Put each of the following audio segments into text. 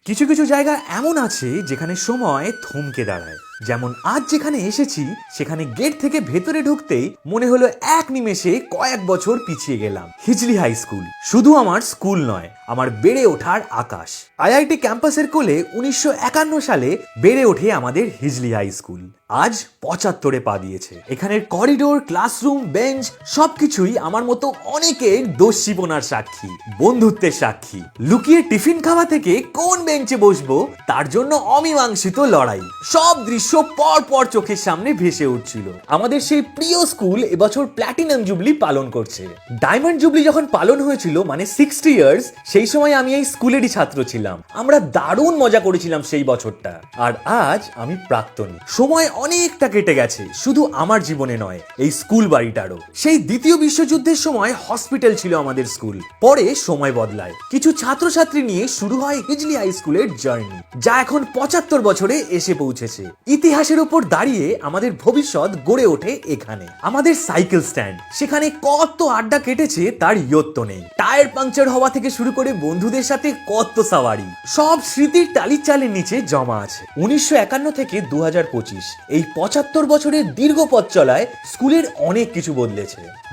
কিছু কিছু জায়গা এমন আছে যেখানে সময় থমকে দাঁড়ায়, যেমন আজ যেখানে এসেছি সেখানে গেট থেকে ভেতরে ঢুকতেই মনে হলো এক নিমেষে কয়েক বছর পিছিয়ে গেলাম। হিজলি হাই স্কুল শুধু আমার স্কুল নয়, আমার বেড়ে ওঠার আকাশ। আইআইটি ক্যাম্পাসের কোলে 1951 সালে বেড়ে ওঠে আমাদের হিজলি হাই স্কুল। আজ 75-এ পা দিয়েছে। এখানের করিডোর, ক্লাসরুম, বেঞ্চ সবকিছুই আমার মতো অনেকের দস্যিপনার সাক্ষী, বন্ধুত্বের সাক্ষী। লুকিয়ে টিফিন খাওয়া থেকে কোন বেঞ্চে বসবো তার জন্য অমীমাংসিত লড়াই, সব দৃশ্য পর পর চোখের সামনে ভেসে উঠছিল। আমাদের সেই প্রিয় স্কুল এবছর প্ল্যাটিনাম জুবলি পালন করছে। ডায়মন্ড জুবলি যখন পালন হয়েছিল, মানে 60 ইয়ার্স, সেই সময় আমি এই স্কুলেরই ছাত্র ছিলাম। আমরা দারুণ মজা করেছিলাম সেই বছরটা। আর আজ আমি প্রাক্তনী। সময় অনেকটা কেটে গেছে, শুধু আমার জীবনে নয়, এই স্কুল বাড়িটারও। সেই দ্বিতীয় বিশ্বযুদ্ধের সময় হসপিটাল ছিল আমাদের স্কুল। পরে সময় বদলায়, কিছু ছাত্রছাত্রী নিয়ে শুরু হয় হিজলি হাই স্কুলের জার্নি, যা এখন 75 বছরে এসে পৌঁছেছে। ইতিহাসের উপর দাঁড়িয়ে আমাদের ভবিষ্যৎ গড়ে ওঠে এখানে। আমাদের সাইকেল স্ট্যান্ড, সেখানে কত আড্ডা কেটেছে তার ইয়ত্ত নেই। টায়ার পাংচার হওয়া থেকে শুরু করে বন্ধুদের সাথে কত সাওয়ারি, সব স্মৃতির টালির চালের নিচে জমা আছে। 1951 থেকে 2025 এই 75 বছরের দীর্ঘ পথ চলায় স্কুলের অনেক কিছু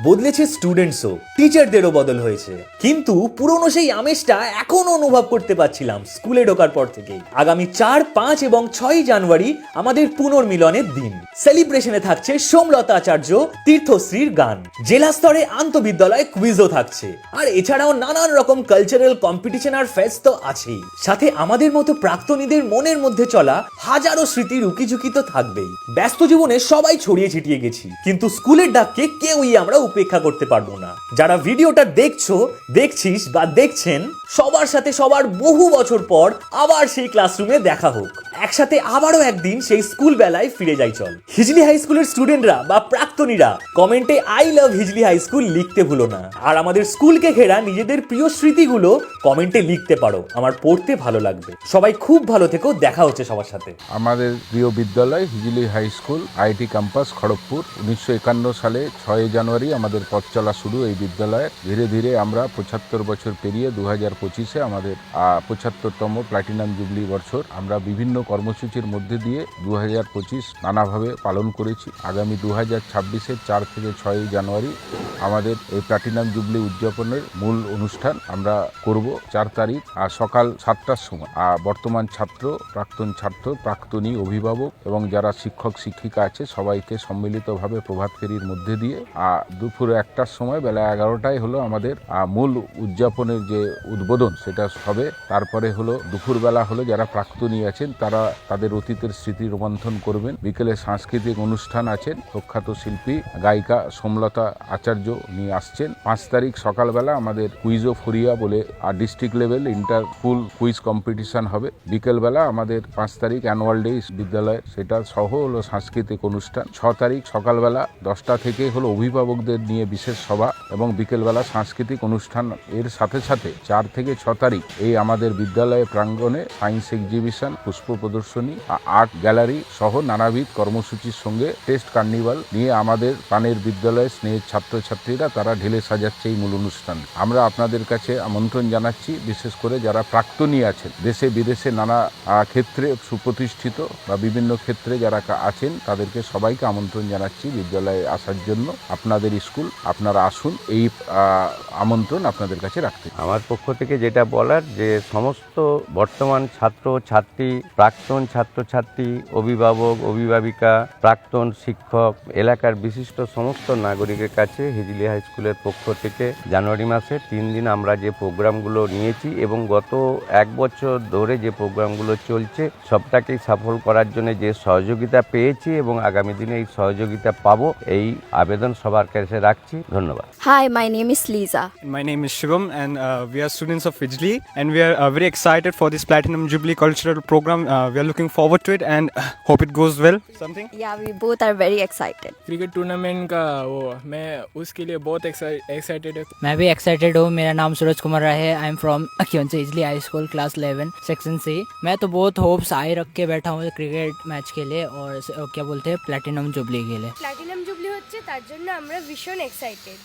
বদলেছে স্টুডেন্টসও, টিচারদেরও বদল হয়েছে। কিন্তু পুরনো সেই আমেজটা এখনো অনুভব করতে পারছিলাম স্কুলে ঢোকার পর থেকেই। আগামী 4, 5 এবং 6 জানুয়ারি আমাদের পুনর্মিলনের দিন। সেলিব্রেশনে থাকছে সোমলতা আচার্য, তীর্থশ্রীর গান, জেলা স্তরে আন্তঃবিদ্যালয় কুইজও থাকছে, আর এছাড়াও নানান রকম কালচারাল কম্পিটিশন আর ফেস্ট তো আছেই। সাথে আমাদের মতো প্রাক্তনীদের মনের মধ্যে চলা হাজারো স্মৃতির উকিঝুঁকি তো থাকবেই। ব্যস্ত জীবনে সবাই ছড়িয়ে ছিটিয়ে গেছি, কিন্তু স্কুলের ডাককে কেউই আমরা উপেক্ষা করতে পারবো না। যারা ভিডিওটা দেখছিস বা দেখছেন, সবার সাথে সবার বহু বছর পর আবার সেই ক্লাসরুমে দেখা হোক। একসাথে আবারও একদিন সেই স্কুল বেলায় ফিরে যাই চল। হিজলি হাই স্কুলের স্টুডেন্টরা বা প্রাক্তনীরা কমেন্টে I love Hijli high school লিখতে ভুলো না। আর আমাদের স্কুলকে ঘেরা নিজেদের প্রিয় স্মৃতিগুলো কমেন্টে লিখতে পারো, আমার পড়তে ভালো লাগবে। সবাই খুব ভালো থেকো, দেখা হচ্ছে সবার সাথে। আমাদের প্রিয় বিদ্যালয় Hijli high school, IIT campus, Kharagpur. 1951 সালে 6 জানুয়ারি আমাদের পথ চলা শুরু এই বিদ্যালয়ের। ধীরে ধীরে আমরা 75 বছর পেরিয়ে 2025-এ আমাদের 75তম প্ল্যাটিনাম জুবলি বছর আমরা বিভিন্ন কর্মসূচির মধ্যে দিয়ে 2025 নানাভাবে পালন করেছি। আগামী 2026-এর 4 থেকে 6 জানুয়ারি আমাদের এই প্ল্যাটিনাম জুবলি উদযাপনের মূল অনুষ্ঠান আমরা করব 4 তারিখ সকাল 7টার সময়। বর্তমান ছাত্র, প্রাক্তন ছাত্র, প্রাক্তনী, অভিভাবক এবং যারা শিক্ষক শিক্ষিকা আছে সবাইকে সম্মিলিতভাবে প্রভাত ফেরির মধ্যে দিয়ে দুপুর 1টার সময় বেলা 11টায় হলো আমাদের মূল উদযাপনের যে উদ্বোধন সেটা হবে। তারপরে হলো দুপুরবেলা হলো যারা প্রাক্তনী আছেন তারা তাদের অতীতের স্মৃতি রোমন্থন করবেন। বিকেলে সাংস্কৃতিক অনুষ্ঠান আছেন, প্রখ্যাত শিল্পী গায়িকা সোমলতা আচার্য নিয়ে আসছেন। 5 তারিখ সকালবেলা আমাদের কুইজো ফরিয়া বলে district level inter school quiz competition হবে। বিকেলবেলা আমাদের 5 তারিখ অ্যানুয়াল ডে বিদ্যালয়ের, সেটা সহ হলো সাংস্কৃতিক অনুষ্ঠান। 6 তারিখ সকালবেলা 10টা থেকে হলো অভিভাবকদের নিয়ে বিশেষ সভা এবং বিকেলবেলা সাংস্কৃতিক অনুষ্ঠান। এর সাথে সাথে 4 থেকে 6 তারিখ এই আমাদের বিদ্যালয়ের প্রাঙ্গণে সায়েন্স এক্সিবিশন, পুষ্প প্রদর্শনী, আর্ট গ্যালারি সহ নানাবিধ কর্মসূচির সঙ্গে টেস্ট কার্নিভাল নিয়ে আমাদের প্রাণের বিদ্যালয়ের স্নেহের ছাত্রছাত্রীরা তারা ঢেলে সাজাচ্ছে এই মূল অনুষ্ঠান। আমরা আপনাদের কাছে আমন্ত্রণ জানাচ্ছি, বিশেষ করে যারা প্রাক্তনী আছেন, দেশে বিদেশে নানা ক্ষেত্রে সুপ্রতিষ্ঠিত বা বিভিন্ন ক্ষেত্রে যারা আছেন তাদেরকে সবাইকে আমন্ত্রণ জানাচ্ছি বিদ্যালয়ে আসার জন্য। আপনাদের স্কুল, আপনারা আসুন, এই আমন্ত্রণ আপনাদের কাছে রাখতে। আমার পক্ষ থেকে যেটা বলার, যে সমস্ত বর্তমান ছাত্র ছাত্রী, প্রাক্তন ছাত্রছাত্রী, অভিভাবক অভিভাবিকা, প্রাক্তন শিক্ষক, এলাকার বিশিষ্ট সমস্ত নাগরিকের কাছে হিজলি হাই স্কুলের পক্ষ থেকে জানুয়ারি মাসে 3 দিন আমরা যে প্রোগ্রামগুলো নিয়েছি এবং গত 1 বছর ধরে যে প্রোগ্রামগুলো চলছে সবটাকেই সফল করার জন্য যে সহযোগিতা পেয়েছি এবং আগামী দিনে এই সহযোগিতা পাবো, এই আবেদন সবার কাছে রাখছি। ধন্যবাদ। Hi, my name is Lisa. My name is Shivam and we are students of Hijli and we are very excited for this Platinum Jubilee cultural program. We are looking forward to it and hope it goes well. Something? Yeah, we both are very excited. Cricket tournament का वो मैं उसके लिए बहुत excited है। मैं भी excited हूँ। मेरा नाम सूरज कुमार है। I am from Hijli high school class 11 section C. मैं तो बहुत होप्स हाई रख के बैठा हूँ क्रिकेट मैच के लिए और क्या बोलते हैं प्लैटिनम जुबली के लिए। প্ল্যাটিনাম জুবলি হচ্ছে তার জন্য আমরা ভীষণ এক্সাইটেড।